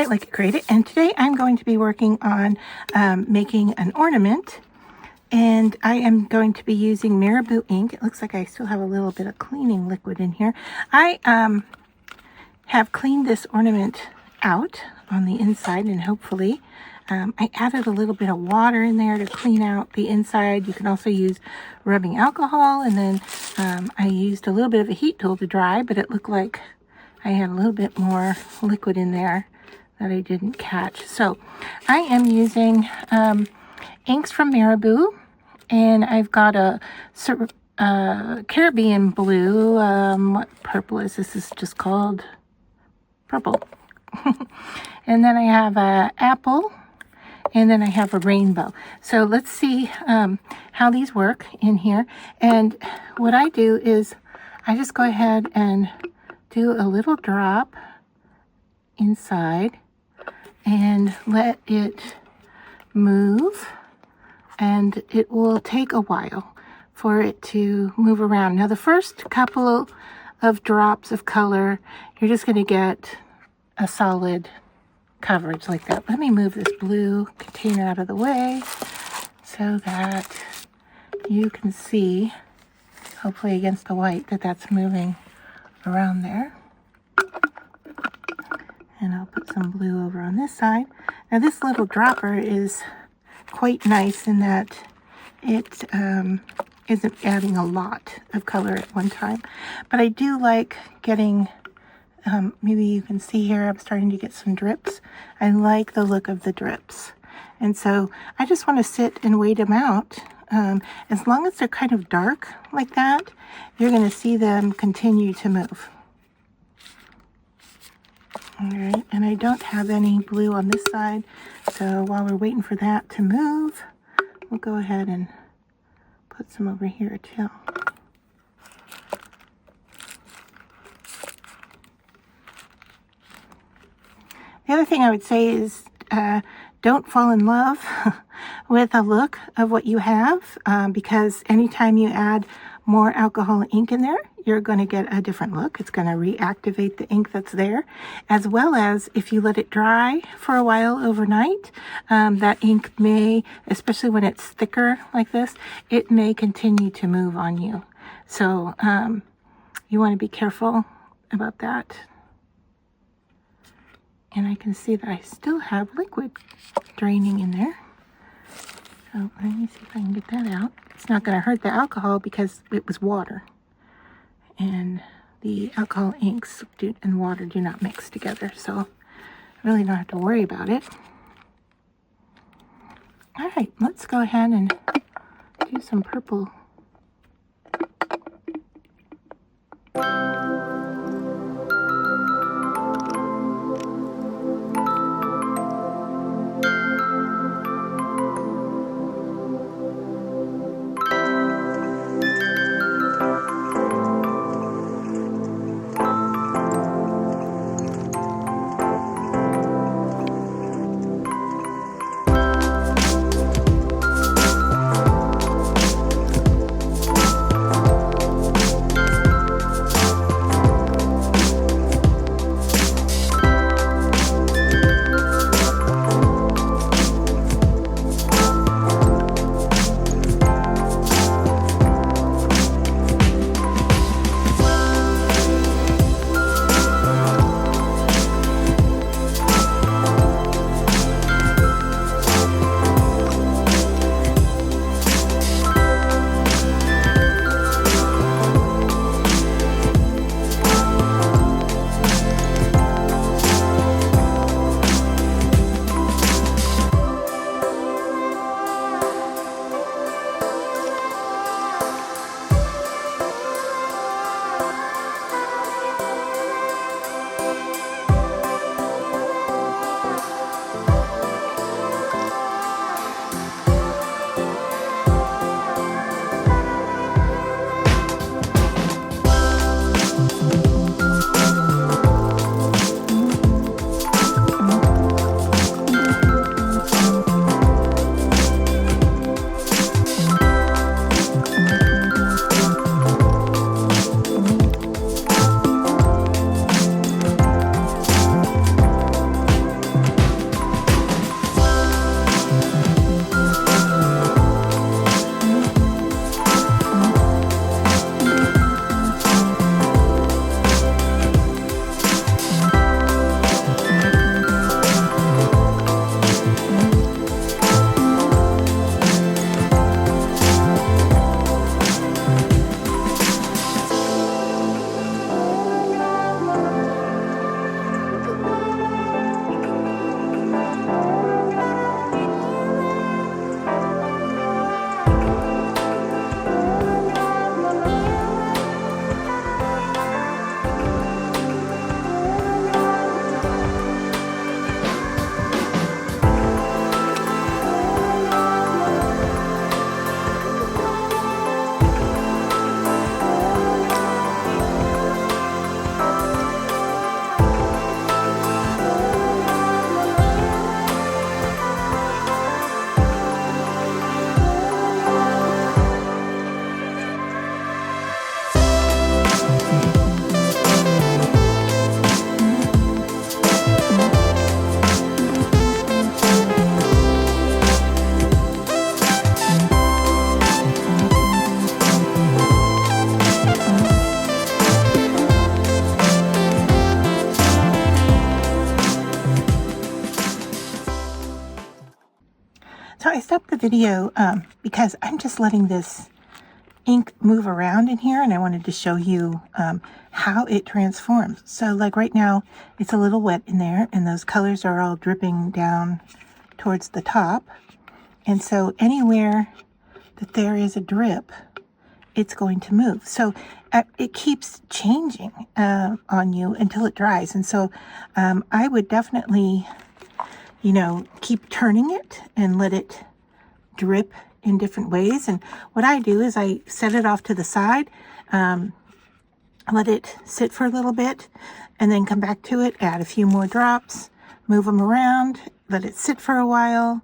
I Like It Created, and today I'm going to be working on making an ornament, and I am going to be using Marabou ink. It looks like I still have a little bit of cleaning liquid in here. I have cleaned this ornament out on the inside, and hopefully I added a little bit of water in there to clean out the inside. You can also use rubbing alcohol, and then I used a little bit of a heat tool to dry, but it looked like I had a little bit more liquid in there that I didn't catch. So I am using inks from Marabou, and I've got a Caribbean blue. What purple is this? This is just called purple. And then I have a apple, and then I have a rainbow. So let's see how these work in here. And what I do is I just go ahead and do a little drop inside and let it move, and it will take a while for it to move around. Now the first couple of drops of color, you're just going to get a solid coverage like that. Let me move this blue container out of the way so that you can see, hopefully against the white, that that's moving around there. And I'll put some blue over on this side. Now this little dropper is quite nice in that it isn't adding a lot of color at one time. But I do like getting, maybe you can see here, I'm starting to get some drips. I like the look of the drips. And so I just want to sit and wait them out. As long as they're kind of dark like that, you're going to see them continue to move. All right, and I don't have any blue on this side, so while we're waiting for that to move, we'll go ahead and put some over here too. The other thing I would say is don't fall in love with a look of what you have, because anytime you add more alcohol ink in there, you're going to get a different look. It's going to reactivate the ink that's there, as well as if you let it dry for a while overnight, that ink may, especially when it's thicker like this, it may continue to move on you. So you want to be careful about that. And I can see that I still have liquid draining in there. So let me see if I can get that out. It's not going to hurt the alcohol because it was water. And the alcohol inks and water do not mix together, so I really don't have to worry about it. All right, let's go ahead and do some purple. video because I'm just letting this ink move around in here, and I wanted to show you how it transforms. So like right now, it's a little wet in there, and those colors are all dripping down towards the top. And so anywhere that there is a drip, it's going to move. So it keeps changing on you until it dries. And so I would definitely, you know, keep turning it and let it drip in different ways. And what I do is I set it off to the side, let it sit for a little bit, and then come back to it, add a few more drops, move them around, let it sit for a while,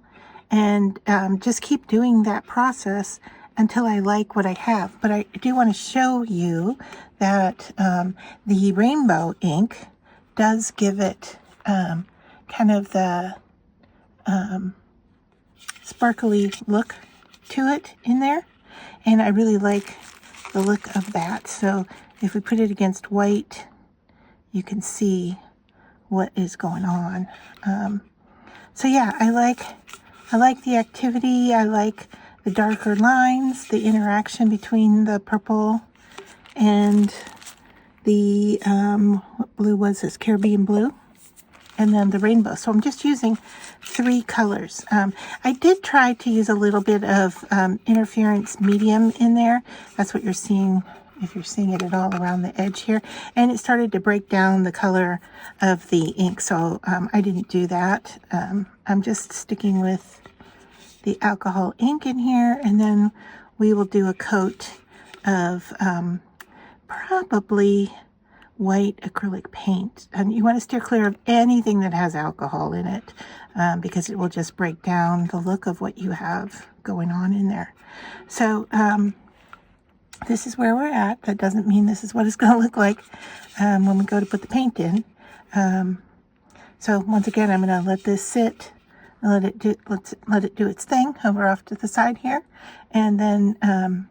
and just keep doing that process until I like what I have. But I do want to show you that the rainbow ink does give it kind of the sparkly look to it in there, and I really like the look of that. So if we put it against white, you can see what is going on. So yeah, I like the activity. I like the darker lines, the interaction between the purple and the what blue was this? Caribbean blue, and then the rainbow. So I'm just using 3 colors. I did try to use a little bit of interference medium in there. That's what you're seeing, if you're seeing it at all around the edge here. And it started to break down the color of the ink, so I didn't do that. I'm just sticking with the alcohol ink in here, and then we will do a coat of probably white acrylic paint. And you want to steer clear of anything that has alcohol in it, because it will just break down the look of what you have going on in there. So this is where we're at. That doesn't mean this is what it's going to look like when we go to put the paint in. So once again, I'm going to let this sit. Let it do its thing over off to the side here, and then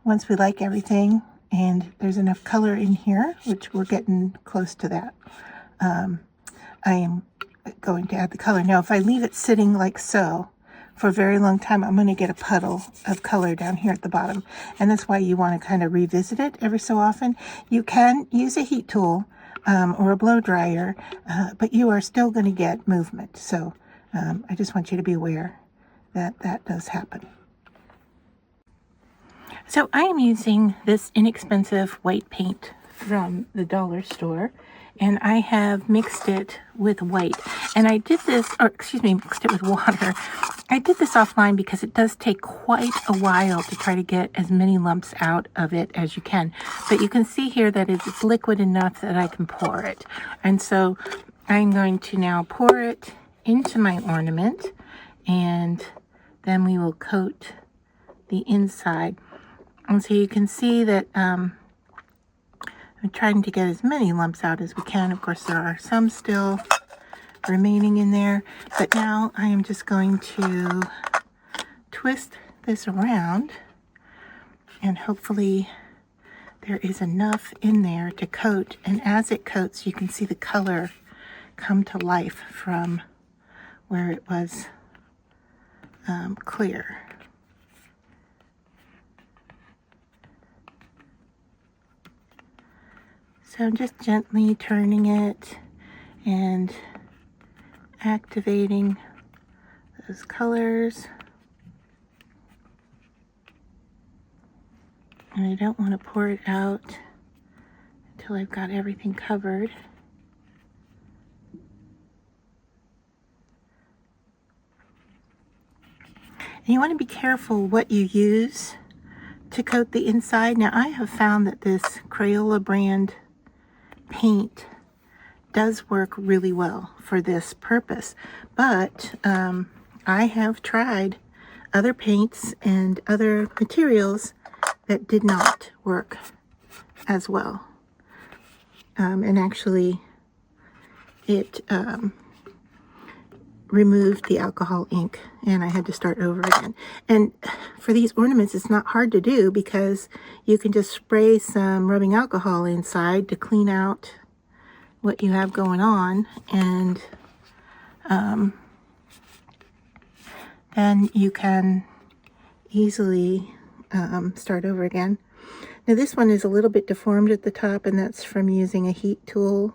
once we like everything and there's enough color in here, which we're getting close to that, I am going to add the color. Now if I leave it sitting like so for a very long time, I'm going to get a puddle of color down here at the bottom, and that's why you want to kind of revisit it every so often. You can use a heat tool or a blow dryer, but you are still going to get movement. So I just want you to be aware that that does happen. So I am using this inexpensive white paint from the dollar store, and I have mixed it with white. And I did this, or excuse me, mixed it with water. I did this offline because it does take quite a while to try to get as many lumps out of it as you can. But you can see here that it's liquid enough that I can pour it. And so I'm going to now pour it into my ornament, and then we will coat the inside. And so you can see that I'm trying to get as many lumps out as we can. Of course, there are some still remaining in there, but now I am just going to twist this around, and hopefully there is enough in there to coat. And as it coats, you can see the color come to life from where it was clear. So I'm just gently turning it and activating those colors. And I don't want to pour it out until I've got everything covered. And you want to be careful what you use to coat the inside. Now I have found that this Crayola brand paint does work really well for this purpose, but I have tried other paints and other materials that did not work as well, and actually it removed the alcohol ink, and I had to start over again. And for these ornaments, it's not hard to do because you can just spray some rubbing alcohol inside to clean out what you have going on, and then you can easily start over again. Now this one is a little bit deformed at the top, and that's from using a heat tool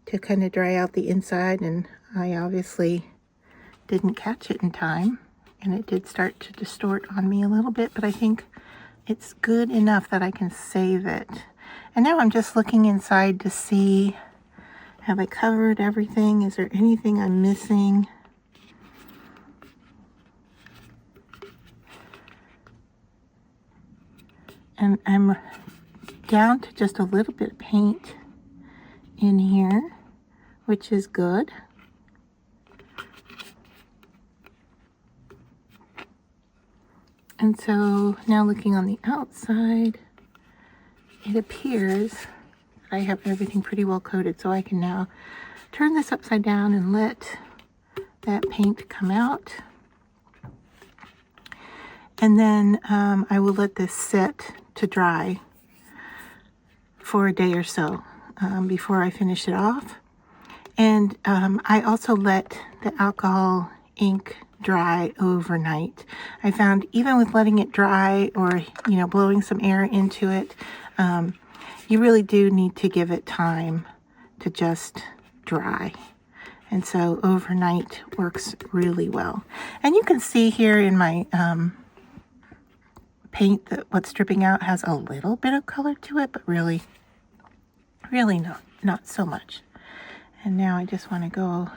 to kind of dry out the inside, and I obviously didn't catch it in time, and it did start to distort on me a little bit, but I think it's good enough that I can save it. And now I'm just looking inside to see, have I covered everything? Is there anything I'm missing? And I'm down to just a little bit of paint in here, which is good. And so now looking on the outside, it appears that I have everything pretty well coated, so I can now turn this upside down and let that paint come out. And then I will let this set to dry for a day or so before I finish it off. And I also let the alcohol ink dry overnight. I found even with letting it dry, or blowing some air into it, you really do need to give it time to just dry. And so overnight works really well. And you can see here in my paint that what's dripping out has a little bit of color to it, but really not so much. And now I just want to go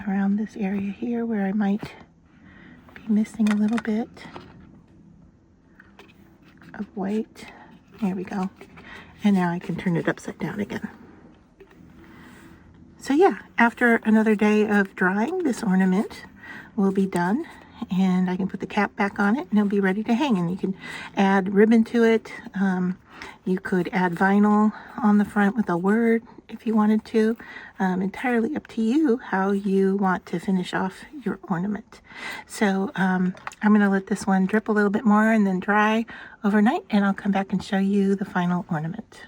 around this area here where I might be missing a little bit of white. There we go. And now I can turn it upside down again. So yeah, after another day of drying, this ornament will be done, and I can put the cap back on it and it'll be ready to hang. And you can add ribbon to it. You could add vinyl on the front with a word if you wanted to. Entirely up to you how you want to finish off your ornament. So I'm going to let this one drip a little bit more and then dry overnight, and I'll come back and show you the final ornament.